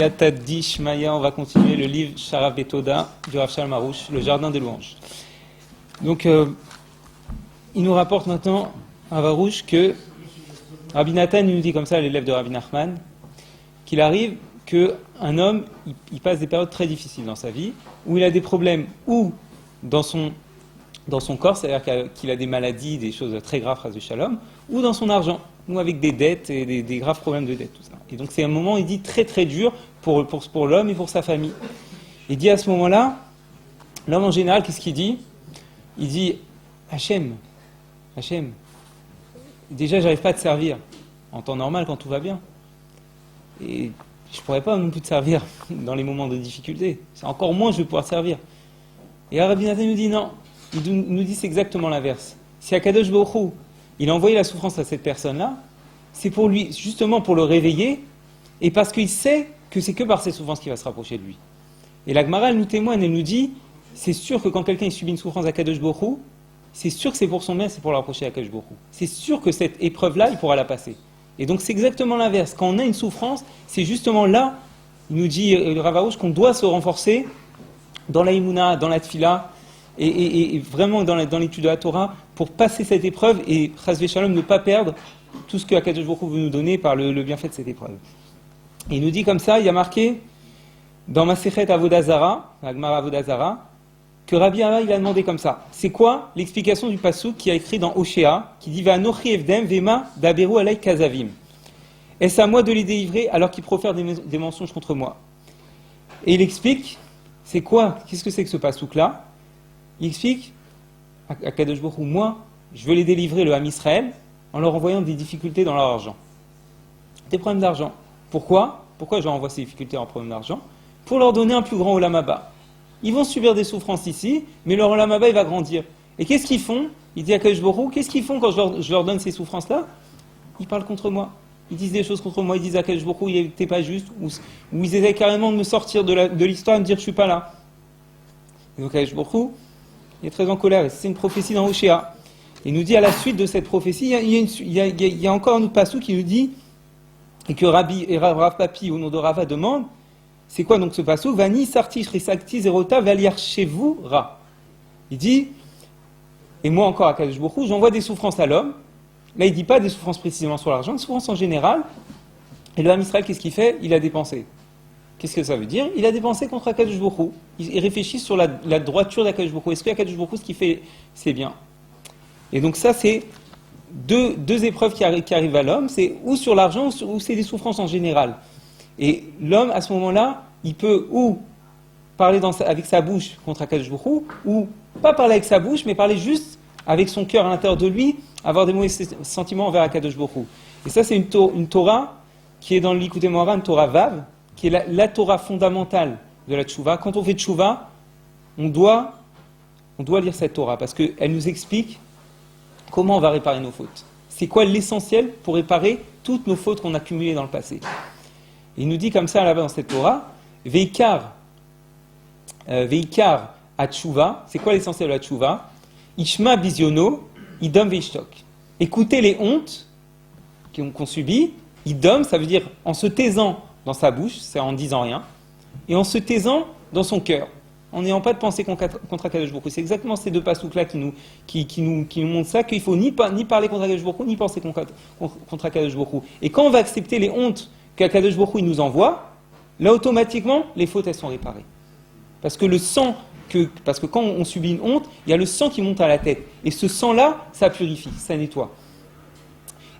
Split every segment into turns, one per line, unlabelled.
Siyatadi Shmaya, on va continuer le livre Sharav Betoda du Rav Shalom Arush, le jardin des louanges. Donc, il nous rapporte maintenant, Rav Arush, que Rabbi Nathan il nous dit comme ça, l'élève de Rabbi Nachman, qu'il arrive qu'un homme, il passe des périodes très difficiles dans sa vie, où il a des problèmes, ou dans son corps, c'est-à-dire qu'il a des maladies, des choses très graves, Chas v'Shalom, ou dans son argent, ou avec des dettes et des graves problèmes de dettes, tout ça. Et donc c'est un moment, il dit, très très dur pour l'homme et pour sa famille. Il dit à ce moment-là, l'homme en général, qu'est-ce qu'il dit ? Il dit, Hachem, déjà j'arrive pas à te servir, en temps normal quand tout va bien. Et je ne pourrais pas non plus te servir dans les moments de difficulté. C'est encore moins je vais pouvoir te servir. Et Rabbi Nathan nous dit non. Il nous dit c'est exactement l'inverse. Si Akadosh Baruch Hu, il a envoyé la souffrance à cette personne-là, c'est pour lui, justement pour le réveiller, et parce qu'il sait que c'est que par cette souffrance qu'il va se rapprocher de lui. Et la Gemara, elle nous témoigne, elle nous dit, c'est sûr que quand quelqu'un il subit une souffrance à Kadosh Baruch Hu, c'est sûr que c'est pour son bien, c'est pour le rapprocher à Kadosh Baruch Hu. C'est sûr que cette épreuve-là, il pourra la passer. Et donc c'est exactement l'inverse. Quand on a une souffrance, c'est justement là, il nous dit le Rav Arush, qu'on doit se renforcer dans la Imuna, dans la Tfila, et vraiment dans l'étude de la Torah, pour passer cette épreuve et Chas v'Shalom ne pas perdre tout ce que Akadosh Baruch Hu veut nous donner par le bienfait de cette épreuve. Et il nous dit comme ça, il y a marqué dans Masechet Avodah Zara, la Gemara Avodah Zara, que Rabbi Abba, il a demandé comme ça. C'est quoi l'explication du pasuk qui a écrit dans Oshéa, qui dit Va'anochi evdem vema daberu alay kazavim. Est-ce à moi de les délivrer alors qu'ils profèrent des mensonges contre moi? Et il explique, c'est quoi? Qu'est-ce que c'est que ce pasuk-là? Il explique, à Kadosh Baruch Hu, moi, je veux les délivrer, le Ham Israël, en leur envoyant des difficultés dans leur argent. Des problèmes d'argent. Pourquoi je leur envoie ces difficultés en problème d'argent? Pour leur donner un plus grand Olam Haba. Ils vont subir des souffrances ici, mais leur Olam Haba, il va grandir. Et qu'est-ce qu'ils font? Il dit à Kadosh Baruch Hu, qu'est-ce qu'ils font quand je leur donne ces souffrances-là? Ils parlent contre moi. Ils disent des choses contre moi, ils disent à Kadosh Baruch Hu, il n'était pas juste, ou ils essaient carrément de me sortir de l'histoire et de me dire je ne suis pas là. Et donc Kadosh Baruch Hu, il est très en colère, et c'est une prophétie dans Oshéa. Il nous dit à la suite de cette prophétie, il y a encore un autre passage qui nous dit, et que Rav Papi, au nom de Rava, demande, c'est quoi donc ce passage? Vani sarti shrisakti zerota valiar chevu ra. Il dit, et moi encore à Kadosh Baruch Hu, j'envoie des souffrances à l'homme. Là, il ne dit pas des souffrances précisément sur l'argent, des souffrances en général. Et le Ham Israël, qu'est-ce qu'il fait? Il a dépensé. Qu'est-ce que ça veut dire? Il a dépensé contre Akadosh Baruch Hu. Il réfléchit sur la droiture d'Akadosh Baruch Hu. Est-ce qu'Akadosh Baruch Hu, ce qu'il fait, c'est bien? Et donc ça, c'est deux épreuves qui arrivent à l'homme. C'est ou sur l'argent, ou c'est des souffrances en général. Et l'homme, à ce moment-là, il peut ou parler avec sa bouche contre Akadosh Baruch Hu, ou pas parler avec sa bouche, mais parler juste avec son cœur à l'intérieur de lui, avoir des mauvais sentiments envers Akadosh Baruch Hu. Et ça, c'est une Torah qui est dans le Likutei Moharan, une Torah Vav, qui est la Torah fondamentale de la Tchouva. Quand on fait Tchouva, on doit lire cette Torah, parce qu'elle nous explique comment on va réparer nos fautes. C'est quoi l'essentiel pour réparer toutes nos fautes qu'on a cumulées dans le passé. Et il nous dit comme ça là-bas dans cette Torah, Veikar à Tchouva, c'est quoi l'essentiel de la Tchouva? Ishma biziono, idom veishtok. Écoutez les hontes qu'on subit, idom, ça veut dire en se taisant dans sa bouche, c'est en disant rien, et en se taisant dans son cœur, en n'ayant pas de pensée contre Akadosh Baruch Hu. C'est exactement ces deux passouk-là qui nous montrent ça, qu'il ne faut ni parler contre Akadosh Baruch Hu, ni penser contre Akadosh Baruch Hu. Et quand on va accepter les hontes qu'Akadosh Baruch Hu nous envoie, là automatiquement, les fautes elles sont réparées. Parce que quand on subit une honte, il y a le sang qui monte à la tête. Et ce sang-là, ça purifie, ça nettoie.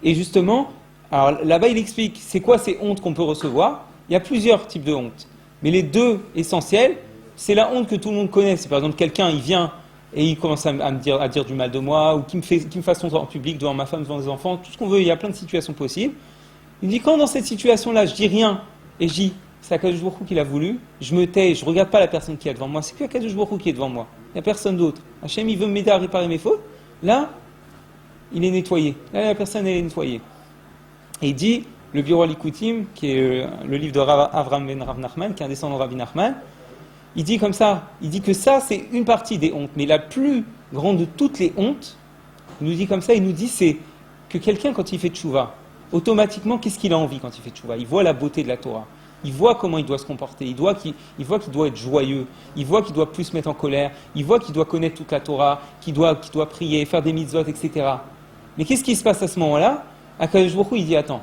Et justement, alors là-bas il explique, c'est quoi ces hontes qu'on peut recevoir? Il y a plusieurs types de hontes. Mais les deux essentiels, c'est la honte que tout le monde connaît. C'est par exemple quelqu'un, il vient et il commence à dire du mal de moi, ou qui me fasse honte en public, devant ma femme, devant mes enfants, tout ce qu'on veut, il y a plein de situations possibles. Il dit, quand dans cette situation-là, je dis rien, et je dis, c'est Akadosh Baruch Hu qui l'a voulu, je me tais, je ne regarde pas la personne qui est devant moi, c'est que Akadosh Baruch Hu qui est devant moi, il n'y a personne d'autre. Hachem, il veut m'aider à réparer mes fautes, là, il est nettoyé, là, la personne, elle est nettoyée. Et il dit, le Biur HaLikutim, qui est le livre de Avram ben Rav Nachman, qui est un descendant de Rabbi Nachman, il dit comme ça, il dit que ça, c'est une partie des hontes, mais la plus grande de toutes les hontes, il nous dit comme ça, il nous dit, c'est que quelqu'un, quand il fait tchouva, automatiquement, qu'est-ce qu'il a envie quand il fait tchouva? Il voit la beauté de la Torah. il voit comment il doit se comporter, il voit qu'il doit être joyeux, il voit qu'il doit plus se mettre en colère, il voit qu'il doit connaître toute la Torah, qu'il doit prier, faire des mitzvot, etc. Mais qu'est-ce qui se passe à ce moment-là? Akadosh Baruch Hu, il dit, attends,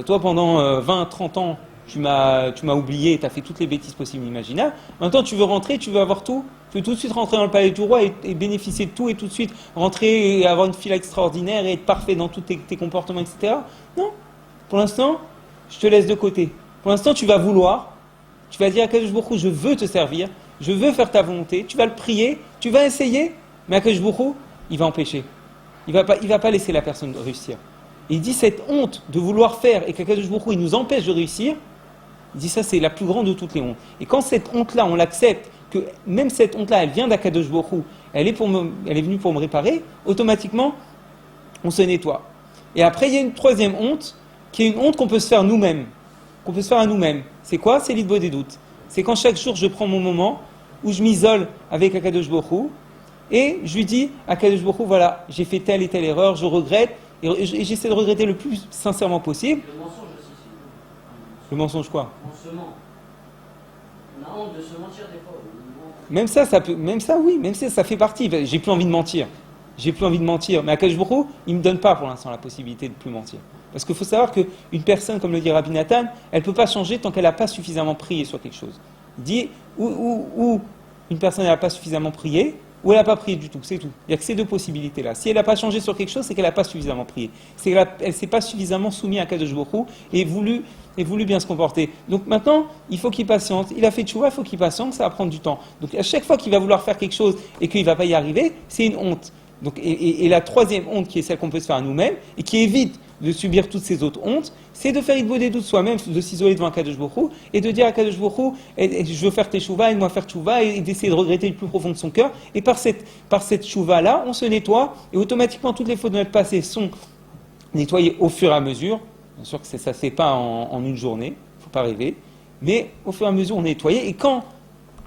toi pendant 20, 30 ans, tu m'as oublié, tu as fait toutes les bêtises possibles et imaginables. Maintenant, tu veux rentrer, tu veux avoir tout. Tu veux tout de suite rentrer dans le palais du roi et bénéficier de tout et tout de suite rentrer et avoir une file extraordinaire et être parfait dans tous tes comportements, etc. Non. Pour l'instant, je te laisse de côté. Pour l'instant, tu vas vouloir, tu vas dire à Akadosh Baruch Hu, je veux te servir, je veux faire ta volonté. Tu vas le prier, tu vas essayer, mais Akadosh Baruch Hu, il va empêcher. Il va pas laisser la personne réussir. Et il dit cette honte de vouloir faire et qu'Akadosh Baruch Hu, il nous empêche de réussir. Il dit ça, c'est la plus grande de toutes les hontes. Et quand cette honte-là, on l'accepte, que même cette honte-là, elle vient d'Akadosh Baruch Hu, elle est venue pour me réparer, automatiquement, on se nettoie. Et après, il y a une troisième honte, qui est une honte qu'on peut se faire nous-mêmes, qu'on peut se faire à nous-mêmes. C'est quoi? C'est l'idbo des doutes. C'est quand chaque jour, je prends mon moment, où je m'isole avec Akadosh Baruch Hu, et je lui dis, Akadosh Baruch Hu, voilà, j'ai fait telle et telle erreur, je regrette, et j'essaie de regretter le plus sincèrement possible.
Le mensonge aussi, c'est
Le mensonge quoi?
on se ment. On a honte de se mentir des fois.
Même ça, ça fait partie. J'ai plus envie de mentir. Mais Akadosh Baruch Hu, il ne me donne pas pour l'instant la possibilité de plus mentir. Parce qu'il faut savoir qu'une personne, comme le dit Rabbi Nathan, elle ne peut pas changer tant qu'elle n'a pas suffisamment prié sur quelque chose. Il dit, ou une personne n'a pas suffisamment prié, ou elle n'a pas prié du tout, c'est tout. Il n'y a que ces deux possibilités-là. Si elle n'a pas changé sur quelque chose, c'est qu'elle n'a pas suffisamment prié. C'est qu'elle ne s'est pas suffisamment soumise à Akadosh Baruch Hu et voulu bien se comporter. Donc maintenant, il faut qu'il patiente. Il a fait tchouva, il faut qu'il patiente, ça va prendre du temps. Donc à chaque fois qu'il va vouloir faire quelque chose et qu'il ne va pas y arriver, c'est une honte. Donc, et la troisième honte, qui est celle qu'on peut se faire à nous-mêmes, et qui évite de subir toutes ces autres hontes, c'est de faire idbo des doutes soi-même, de s'isoler devant Akadosh Baruch Hu, et de dire à Akadosh Baruch Hu, je veux faire tes tchouva, aide-moi à faire tchouva, et d'essayer de regretter le plus profond de son cœur. Et par cette tchouva-là, on se nettoie, et automatiquement, toutes les fautes de notre passé sont nettoyées au fur et à mesure. Bien sûr que ça ne se fait pas en une journée, il ne faut pas rêver, mais au fur et à mesure, on est nettoyé, et quand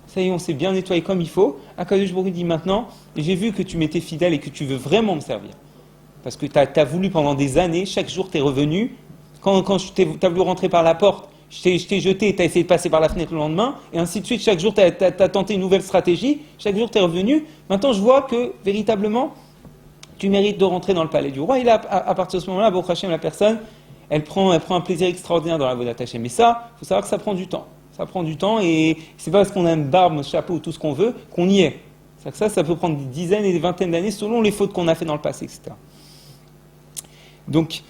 ça y est, on s'est bien nettoyé comme il faut, Akadosh Baruch Hu dit maintenant, j'ai vu que tu m'étais fidèle et que tu veux vraiment me servir. Parce que tu as voulu pendant des années, chaque jour tu es revenu, quand tu as voulu rentrer par la porte, je t'ai jeté, tu as essayé de passer par la fenêtre le lendemain, et ainsi de suite, chaque jour tu as tenté une nouvelle stratégie, chaque jour tu es revenu, maintenant je vois que véritablement, tu mérites de rentrer dans le palais du roi, et là, à partir de ce moment-là, Baruch Hashem, la personne, elle prend un plaisir extraordinaire dans la voie d'attacher. Mais ça, il faut savoir que ça prend du temps. Ça prend du temps, et c'est pas parce qu'on a une barbe, un chapeau ou tout ce qu'on veut, qu'on y est. Ça peut prendre des dizaines et des vingtaines d'années selon les fautes qu'on a fait dans le passé, etc. Donc,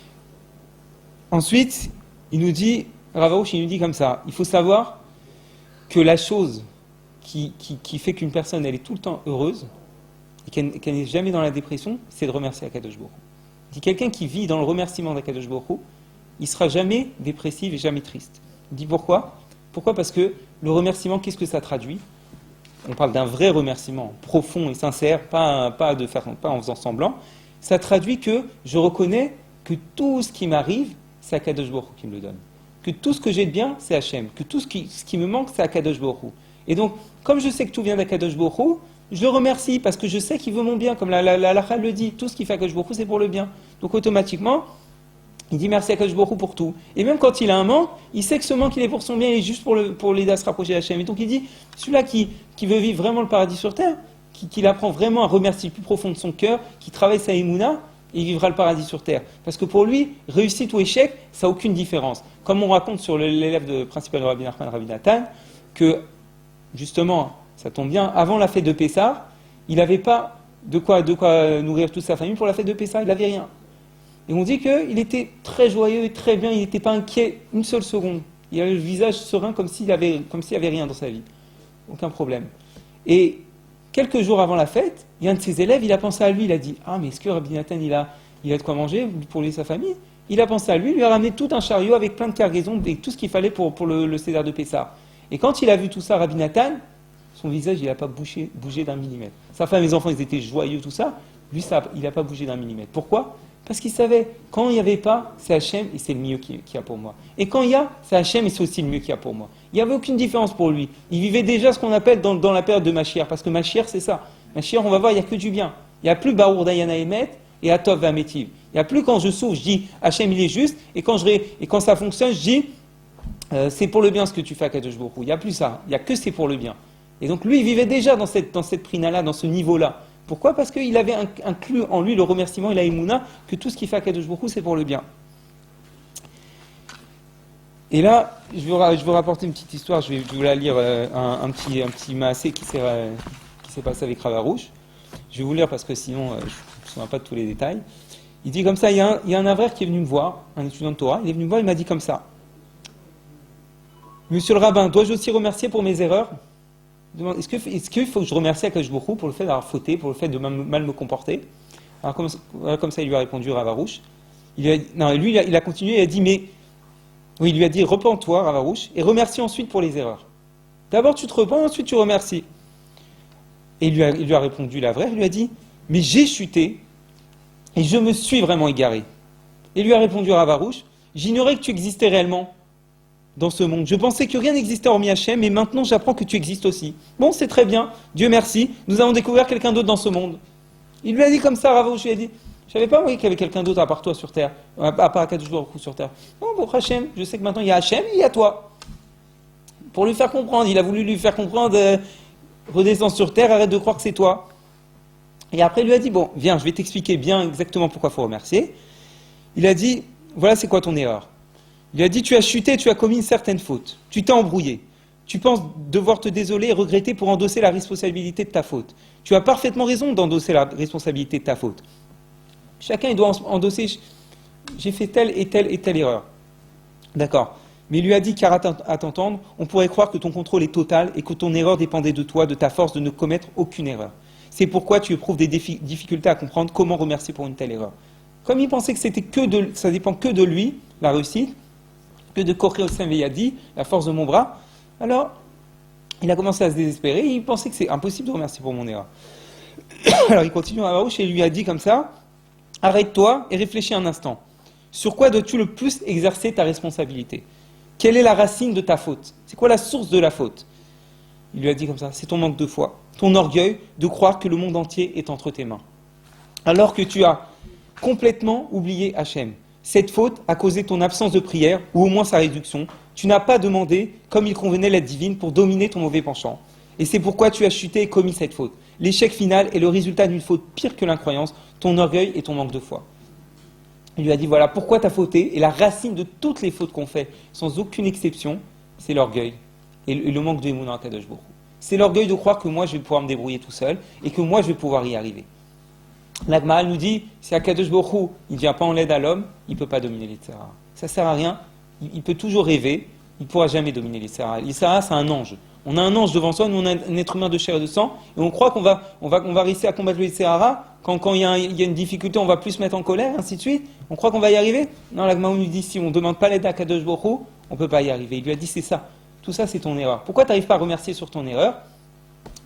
ensuite, il nous dit, Rav Arush, il nous dit comme ça, il faut savoir que la chose qui fait qu'une personne, elle est tout le temps heureuse, et qu'elle n'est jamais dans la dépression, c'est de remercier Akadosh Baruch Hu. Il dit, quelqu'un qui vit dans le remerciement d'Akadosh Baruch Hu, il ne sera jamais dépressif et jamais triste. Il dit pourquoi? Pourquoi? Parce que le remerciement, qu'est-ce que ça traduit? On parle d'un vrai remerciement, profond et sincère, pas en faisant semblant. Ça traduit que je reconnais que tout ce qui m'arrive, c'est Akadosh Baruch Hu qui me le donne. Que tout ce que j'ai de bien, c'est Hachem. Que tout ce qui me manque, c'est Akadosh Baruch Hu. Et donc, comme je sais que tout vient d'Akadosh Baruch Hu, je le remercie parce que je sais qu'il veut mon bien. Comme la halakha le dit, tout ce qui fait Akadosh Baruch Hu, c'est pour le bien. Donc automatiquement, il dit merci à Akadosh Baruch Hu pour tout. Et même quand il a un manque, il sait que ce manque, il est pour son bien, il est juste pour l'aider à se rapprocher d'Hachem. Et donc il dit, celui-là qui veut vivre vraiment le paradis sur terre, qui apprend vraiment à remercier le plus profond de son cœur, qui travaille sa émouna, il vivra le paradis sur terre. Parce que pour lui, réussite ou échec, ça n'a aucune différence. Comme on raconte sur l'élève principal de Rabbi Nachman, Rabbi Nathan, que justement, ça tombe bien, avant la fête de Pessah, il n'avait pas de quoi nourrir toute sa famille pour la fête de Pessah, il n'avait rien. Et on dit qu'il était très joyeux et très bien, il n'était pas inquiet une seule seconde. Il avait le visage serein comme s'il avait rien dans sa vie. Aucun problème. Et quelques jours avant la fête, il y a un de ses élèves, il a pensé à lui, il a dit « Ah, mais est-ce que Rabbi Nathan, il a de quoi manger pour lui et sa famille ?» Il a pensé à lui, il lui a ramené tout un chariot avec plein de cargaisons et tout ce qu'il fallait pour le Seder de Pessah. Et quand il a vu tout ça, Rabbi Nathan, son visage, il n'a pas bougé d'un millimètre. Sa femme et les enfants, ils étaient joyeux, tout ça. Lui, il n'a pas bougé d'un millimètre. Pourquoi? Parce qu'il savait, quand il n'y avait pas, c'est Hachem et c'est le mieux qu'il y a pour moi. Et quand il y a, c'est Hachem et c'est aussi le mieux qu'il y a pour moi. Il n'y avait aucune différence pour lui. Il vivait déjà ce qu'on appelle dans la période de Mashiach. Parce que Mashiach, c'est ça. Mashiach, on va voir, il n'y a que du bien. Il n'y a plus Baour Dayana Emet et Atov Vametiv. Il n'y a plus quand je souffre, je dis Hachem, il est juste. Et quand ça fonctionne, je dis c'est pour le bien ce que tu fais à Kadosh Baruch Hu. Il n'y a plus ça, il n'y a que c'est pour le bien. Et donc lui, il vivait déjà dans cette prina-là, dans ce niveau-là. Pourquoi? Parce qu'il avait inclus en lui le remerciement et la émouna, que tout ce qu'il fait à Kadosh Baruch Hu, c'est pour le bien. Et là, je veux rapporter une petite histoire, je vais vous la lire, un petit maasé qui s'est passé avec Ravarouche. Je vais vous lire parce que sinon, je ne me souviens pas de tous les détails. Il dit comme ça, il y a un avrère qui est venu me voir, un étudiant de Torah, il est venu me voir, il m'a dit comme ça. Monsieur le rabbin, dois-je aussi remercier pour mes erreurs? Est-ce qu'il faut que je remercie Akadosh Baruch Hu pour le fait d'avoir fauté, pour le fait de mal me comporter? Alors comme ça, il lui a répondu Ravarouche. Il a continué, il a dit, mais... Oui, il lui a dit, repens-toi, Ravarouche, et remercie ensuite pour les erreurs. D'abord tu te repens, ensuite tu remercies. Et il lui a répondu l'Avrère, il lui a dit, mais j'ai chuté, et je me suis vraiment égaré. Et il lui a répondu Ravarouche, j'ignorais que tu existais réellement dans ce monde. Je pensais que rien n'existait hormis Hachem, mais maintenant j'apprends que tu existes aussi. Bon, c'est très bien, Dieu merci, nous avons découvert quelqu'un d'autre dans ce monde. Il lui a dit comme ça, Ravarouche, il lui a dit, je savais pas qu'il y avait quelqu'un d'autre à part toi sur terre, à part Akadosh Baruch Hu sur terre. Non, bon, Hachem, je sais que maintenant il y a Hachem et il y a toi. Pour lui faire comprendre, il a voulu lui faire comprendre, redescends sur terre, arrête de croire que c'est toi. Et après il lui a dit, bon, viens, je vais t'expliquer bien exactement pourquoi il faut remercier. Il a dit, voilà c'est quoi ton erreur. Il a dit, tu as chuté, tu as commis une certaine faute, tu t'es embrouillé. Tu penses devoir te désoler et regretter pour endosser la responsabilité de ta faute. Tu as parfaitement raison d'endosser la responsabilité de ta faute. Chacun il doit endosser, j'ai fait telle et telle et telle erreur. D'accord. Mais il lui a dit, car à t'entendre, on pourrait croire que ton contrôle est total et que ton erreur dépendait de toi, de ta force de ne commettre aucune erreur. C'est pourquoi tu éprouves des difficultés à comprendre comment remercier pour une telle erreur. Comme il pensait que ça dépend que de lui, la réussite, que de Koré Osem Veyadi, la force de mon bras, alors il a commencé à se désespérer et il pensait que c'est impossible de remercier pour mon erreur. Alors il continue à Barouche et il lui a dit comme ça, arrête-toi et réfléchis un instant. Sur quoi dois-tu le plus exercer ta responsabilité? Quelle est la racine de ta faute? C'est quoi la source de la faute? Il lui a dit comme ça, c'est ton manque de foi, ton orgueil de croire que le monde entier est entre tes mains. Alors que tu as complètement oublié Hachem. Cette faute a causé ton absence de prière, ou au moins sa réduction. Tu n'as pas demandé, comme il convenait, l'aide divine pour dominer ton mauvais penchant. Et c'est pourquoi tu as chuté et commis cette faute. L'échec final est le résultat d'une faute pire que l'incroyance, ton orgueil et ton manque de foi. Il lui a dit, voilà, pourquoi tu as fauté, et la racine de toutes les fautes qu'on fait, sans aucune exception, c'est l'orgueil et le manque de Emouna Kadosh Baruch Hu. C'est l'orgueil de croire que moi, je vais pouvoir me débrouiller tout seul, et que moi, je vais pouvoir y arriver. L'Agmaral nous dit, si Akadosh Baruch Hu, il ne vient pas en aide à l'homme, il ne peut pas dominer les Tzara. Ça ne sert à rien, il peut toujours rêver, il ne pourra jamais dominer les Tzara. Les Tzara, c'est un ange. On a un ange devant soi, nous on a un être humain de chair et de sang, et on croit qu'on va réussir à combattre les Tzara, quand il y a une difficulté, on va plus se mettre en colère, ainsi de suite. On croit qu'on va y arriver. Non, l'Agmaral nous dit, si on ne demande pas l'aide à Akadosh Baruch Hu, on ne peut pas y arriver. Il lui a dit, c'est ça. Tout ça, c'est ton erreur. Pourquoi tu n'arrives pas à remercier sur ton erreur?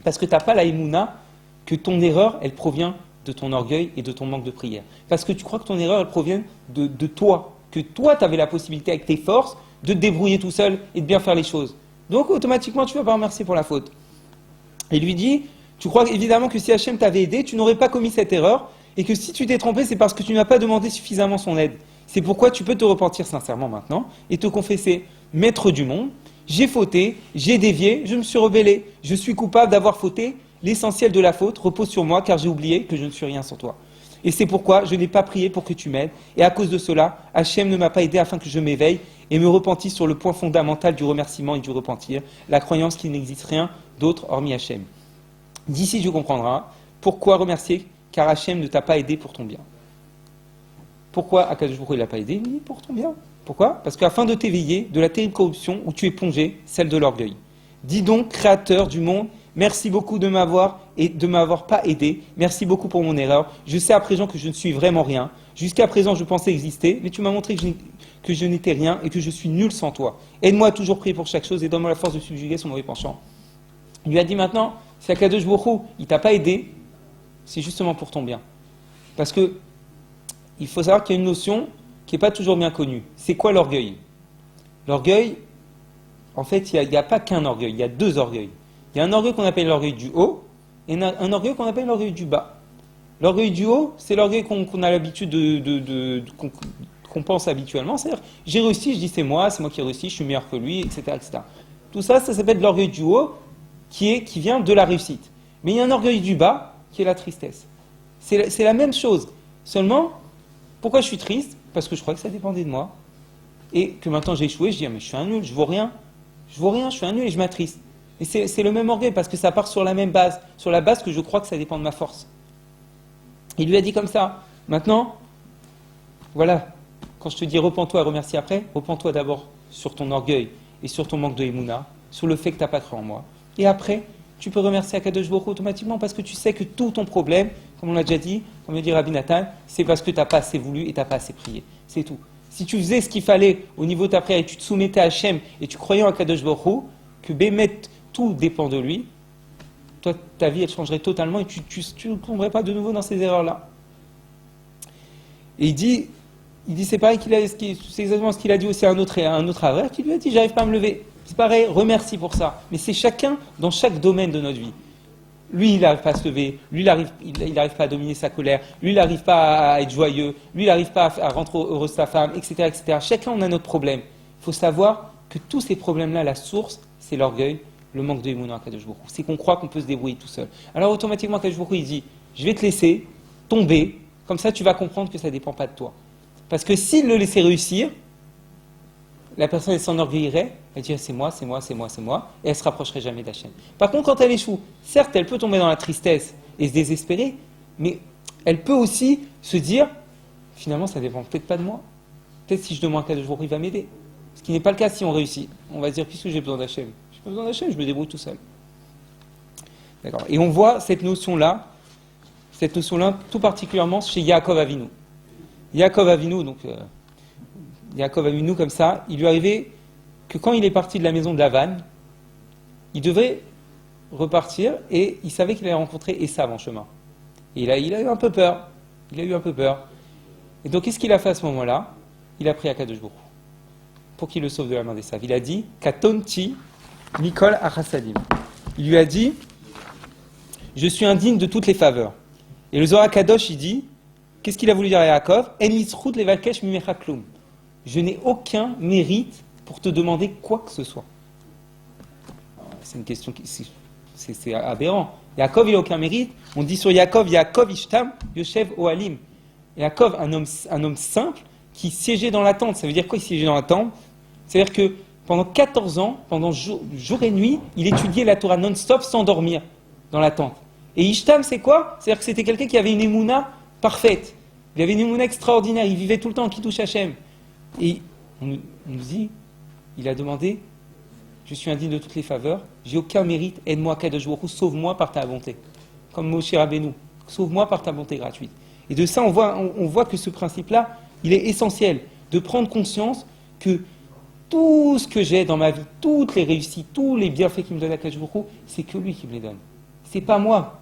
Parce que tu n'as pas la émouna, que ton erreur, elle provient de ton orgueil et de ton manque de prière. Parce que tu crois que ton erreur, elle provient de toi. Que toi, tu avais la possibilité, avec tes forces, de te débrouiller tout seul et de bien faire les choses. Donc, automatiquement, tu ne vas pas remercier pour la faute. Et lui dit, tu crois évidemment que si Hachem t'avait aidé, tu n'aurais pas commis cette erreur, et que si tu t'es trompé, c'est parce que tu n'as pas demandé suffisamment son aide. C'est pourquoi tu peux te repentir sincèrement maintenant, et te confesser, maître du monde, j'ai fauté, j'ai dévié, je me suis rebellé, je suis coupable d'avoir fauté, l'essentiel de la faute repose sur moi, car j'ai oublié que je ne suis rien sans toi. Et c'est pourquoi je n'ai pas prié pour que tu m'aides, et à cause de cela, Hachem ne m'a pas aidé afin que je m'éveille, et me repentisse sur le point fondamental du remerciement et du repentir, la croyance qu'il n'existe rien d'autre hormis Hachem. D'ici tu comprendras pourquoi remercier, car Hachem ne t'a pas aidé pour ton bien. Pourquoi Akadosh Baruch Hu il l'a pas aidé? Oui, pour ton bien. Pourquoi? Parce qu'afin de t'éveiller de la terrible corruption où tu es plongé, celle de l'orgueil. Dis donc, Créateur du monde, merci beaucoup de m'avoir pas aidé. Merci beaucoup pour mon erreur. Je sais à présent que je ne suis vraiment rien. Jusqu'à présent, je pensais exister, mais tu m'as montré que je n'étais rien et que je suis nul sans toi. Aide-moi à toujours prier pour chaque chose et donne-moi la force de subjuguer son mauvais penchant. Il lui a dit maintenant, si Akadosh Baruch Hu, il t'a pas aidé, c'est justement pour ton bien. Parce que il faut savoir qu'il y a une notion qui n'est pas toujours bien connue. C'est quoi l'orgueil? L'orgueil, en fait, il n'y a pas qu'un orgueil, il y a deux orgueils. Il y a un orgueil qu'on appelle l'orgueil du haut et un orgueil qu'on appelle l'orgueil du bas. L'orgueil du haut, c'est l'orgueil qu'on a l'habitude qu'on pense habituellement. C'est-à-dire, j'ai réussi, je dis c'est moi qui ai réussi, je suis meilleur que lui, etc. etc. Tout ça, ça s'appelle de l'orgueil du haut qui vient de la réussite. Mais il y a un orgueil du bas qui est la tristesse. C'est la même chose. Seulement, pourquoi je suis triste? Parce que je crois que ça dépendait de moi. Et que maintenant j'ai échoué, je dis, mais je suis un nul, je vaux rien. Je vaux rien, je suis un nul et je m'attriste. Et c'est le même orgueil parce que ça part sur la même base, sur la base que je crois que ça dépend de ma force. Il lui a dit comme ça. Maintenant, voilà, quand je te dis repens-toi et remercie après, repens-toi d'abord sur ton orgueil et sur ton manque de émouna, sur le fait que tu n'as pas cru en moi. Et après, tu peux remercier Akadosh Baruch Hu automatiquement parce que tu sais que tout ton problème, comme on l'a déjà dit, comme le dit Rabbi Nathan, c'est parce que tu n'as pas assez voulu et tu n'as pas assez prié. C'est tout. Si tu faisais ce qu'il fallait au niveau de ta prière et tu te soumettais à Hachem et tu croyais en Akadosh Baruch Hu, que Bémet, tout dépend de lui, toi, ta vie, elle changerait totalement et tu ne tomberais pas de nouveau dans ces erreurs-là. Et il dit c'est pareil, c'est exactement ce qu'il a dit aussi à un autre Avrère qui lui a dit, j'arrive pas à me lever. C'est pareil, remercie pour ça. Mais c'est chacun dans chaque domaine de notre vie. Lui, il n'arrive pas à se lever. Lui, il n'arrive pas à dominer sa colère. Lui, il n'arrive pas à être joyeux. Lui, il n'arrive pas à rendre heureuse sa femme, etc., etc. Chacun, on a notre problème. Il faut savoir que tous ces problèmes-là, la source, c'est l'orgueil, le manque de émouna à Kadosh Baruch Hu. C'est qu'on croit qu'on peut se débrouiller tout seul. Alors, automatiquement, Kadosh Baruch Hu, il dit, je vais te laisser tomber. Comme ça, tu vas comprendre que ça ne dépend pas de toi. Parce que s'il le laissait réussir, la personne, elle s'enorgueillerait, elle dirait c'est moi, et elle ne se rapprocherait jamais d'Hachem. Par contre, quand elle échoue, certes, elle peut tomber dans la tristesse et se désespérer, mais elle peut aussi se dire, finalement, ça ne dépend peut-être pas de moi. Peut-être si je demande un Kadosh Baruch Hu, il va m'aider. Ce qui n'est pas le cas si on réussit. On va se dire, puisque j'ai besoin d'Hachem. Je n'ai pas besoin d'Hachem, je me débrouille tout seul. D'accord. Et on voit cette notion-là, tout particulièrement chez Yaakov Avinu. Yaakov Avinu, comme ça, il lui arrivait que quand il est parti de la maison de Lavan, il devait repartir et il savait qu'il allait rencontrer Esav en chemin. Et il a eu un peu peur. Et donc, qu'est-ce qu'il a fait à ce moment-là? Il a pris Akadosh Baruch Hu pour qu'il le sauve de la main d'Esav. Il a dit Katonti Mikol Achasadim. Il lui a dit, je suis indigne de toutes les faveurs. Et le Zohar Kadosh, il dit, qu'est-ce qu'il a voulu dire à Yaakov? En yisrout levakesh mimecha klum. Je n'ai aucun mérite pour te demander quoi que ce soit. C'est une question c'est aberrant. Yaakov, il n'a aucun mérite. On dit sur Yaakov Ishtam Yoshev Ohalim. Yaakov, un homme simple qui siégeait dans la tente. Ça veut dire quoi, il siégeait dans la tente? C'est-à-dire que pendant 14 ans, pendant jour et nuit, il étudiait la Torah non-stop sans dormir dans la tente. Et Ishtam, c'est quoi? C'est-à-dire que c'était quelqu'un qui avait une émouna parfaite. Il avait une émouna extraordinaire. Il vivait tout le temps en Kiddush Hashem. Et on nous dit, il a demandé, je suis indigne de toutes les faveurs, j'ai aucun mérite, aide-moi Kadosh Baruch Hu, sauve-moi par ta bonté. Comme Moshe Rabbeinu, sauve-moi par ta bonté gratuite. Et de ça, on voit que ce principe-là, il est essentiel, de prendre conscience que tout ce que j'ai dans ma vie, toutes les réussites, tous les bienfaits qu'il me donne à Kadosh Baruch Hu, c'est que lui qui me les donne. C'est pas moi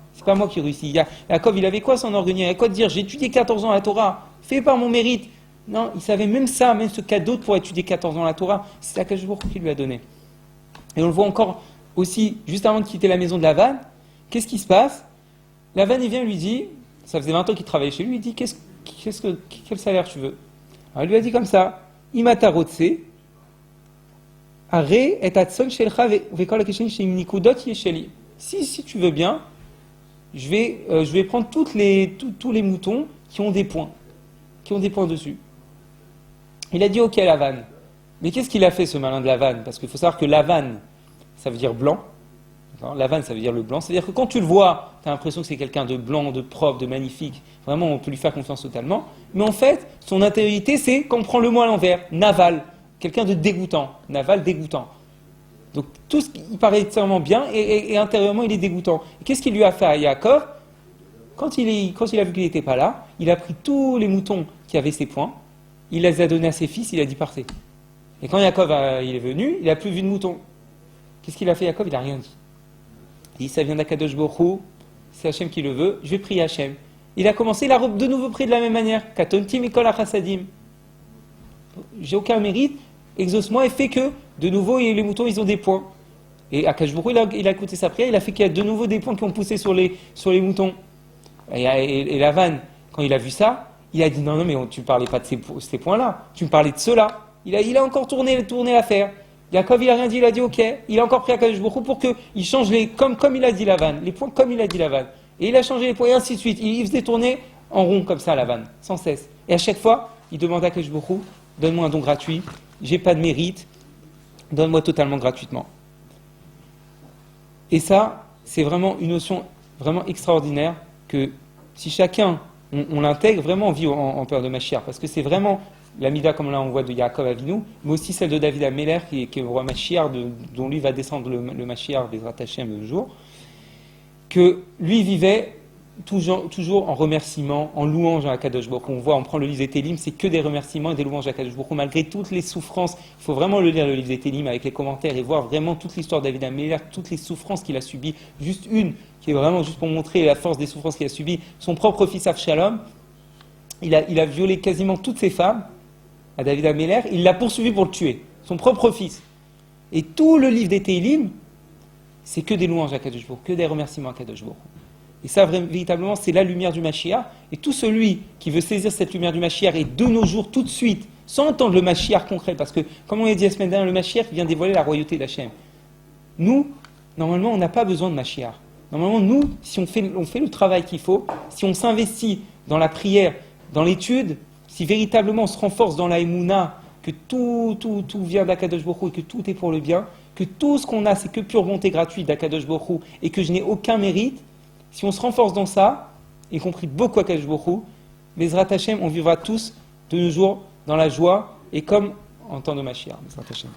qui réussis. Yaakov, il avait quoi son orgueil? Il avait quoi de dire, j'ai étudié 14 ans la Torah, fait par mon mérite. Non, il savait même ça, même ce cadeau pour étudier 14 ans la Torah, c'est Akadosh Baruch Hu qui lui a donné. Et on le voit encore aussi, juste avant de quitter la maison de Lavan, qu'est-ce qui se passe? Lavan, il vient et lui dit, ça faisait 20 ans qu'il travaillait chez lui, il dit, quel salaire tu veux? Alors il lui a dit comme ça, Imata rotse, are et atson shelcha vekol akeshen sheim nikudot yesheli. Si tu veux bien, je vais prendre tous les moutons qui ont des points dessus. Il a dit ok Lavan. Mais qu'est-ce qu'il a fait ce malin de Lavan? Parce qu'il faut savoir que Lavan, ça veut dire blanc. Lavan, ça veut dire le blanc. C'est-à-dire que quand tu le vois, tu as l'impression que c'est quelqu'un de blanc, de propre, de magnifique. Vraiment, on peut lui faire confiance totalement. Mais en fait, son intériorité, c'est, quand on prend le mot à l'envers, Naval. Quelqu'un de dégoûtant. Naval, dégoûtant. Donc tout ce qui paraît extrêmement bien et intérieurement, il est dégoûtant. Et qu'est-ce qu'il lui a fait à Yaakov? Quand il a vu qu'il n'était pas là, il a pris tous les moutons qui avaient ses points, il les a donnés à ses fils, il a dit partez. Et quand Yaakov il est venu, il n'a plus vu de moutons. Qu'est-ce qu'il a fait Yaakov? Il n'a rien dit. Il dit ça vient d'Akadosh Baruch Hu, c'est Hachem qui le veut, je vais prier Hachem. Il a commencé, il a de nouveau prié de la même manière. Katonti mikol achasadim. J'ai aucun mérite, exauce-moi et fais que, de nouveau, les moutons, ils ont des points. Et Akadosh Baruch Hu, il a écouté sa prière, il a fait qu'il y a de nouveau des points qui ont poussé sur les moutons. Et Lavan, quand il a vu ça, Il a dit non, mais tu ne parlais pas de ces points-là, tu me parlais de ceux-là. Il a encore tourné l'affaire. Yaakov, il n'a rien dit, il a dit ok. Il a encore pris Akadosh Baruch Hu pour qu'il change comme il a dit la vanne, les points comme il a dit la vanne. Et il a changé les points et ainsi de suite. Il faisait tourner en rond comme ça la vanne, sans cesse. Et à chaque fois, il demandait à Akadosh Baruch Hu, donne-moi un don gratuit, j'ai pas de mérite, donne-moi totalement gratuitement. Et ça, c'est vraiment une notion vraiment extraordinaire que si chacun, on l'intègre, vraiment on vit en peur de Mashiach, parce que c'est vraiment la mida comme là on voit de Yaakov Avinu, mais aussi celle de David Améler qui est le roi Mashiach, dont lui va descendre le Mashiach Bezrat Hashem le jour, que lui vivait toujours en remerciement, en louange à Akadosh Baruch Hu. On prend le livre des Télim, c'est que des remerciements et des louanges à Akadosh Baruch Hu, malgré toutes les souffrances. Il faut vraiment le lire, le livre des Télim, avec les commentaires et voir vraiment toute l'histoire de David Améler, toutes les souffrances qu'il a subies. Juste une, qui est vraiment juste pour montrer la force des souffrances qu'il a subies. Son propre fils Avshalom, il a violé quasiment toutes ses femmes à David Améler, il l'a poursuivi pour le tuer, son propre fils. Et tout le livre des Télim, c'est que des louanges à Akadosh Baruch Hu, que des remerciements à Akadosh Baruch Hu. Et ça, véritablement, c'est la lumière du Mashiach. Et tout celui qui veut saisir cette lumière du Mashiach et de nos jours, tout de suite, sans entendre le Mashiach concret, parce que, comme on l'a dit la semaine dernière, le Mashiach vient dévoiler la royauté d'Hachem. Nous, normalement, on n'a pas besoin de Mashiach. Normalement, nous, si on fait le travail qu'il faut, si on s'investit dans la prière, dans l'étude, si véritablement on se renforce dans la Emouna, que tout vient d'Akadosh Baruch Hu et que tout est pour le bien, que tout ce qu'on a, c'est que pure bonté gratuite d'Akadosh Baruch Hu et que je n'ai aucun mérite, si on se renforce dans ça, y compris beaucoup à Akadosh Baruch Hu, Bezrat Hashem, on vivra tous de nos jours dans la joie et comme en temps de Mashiach. Bezrat Hashem.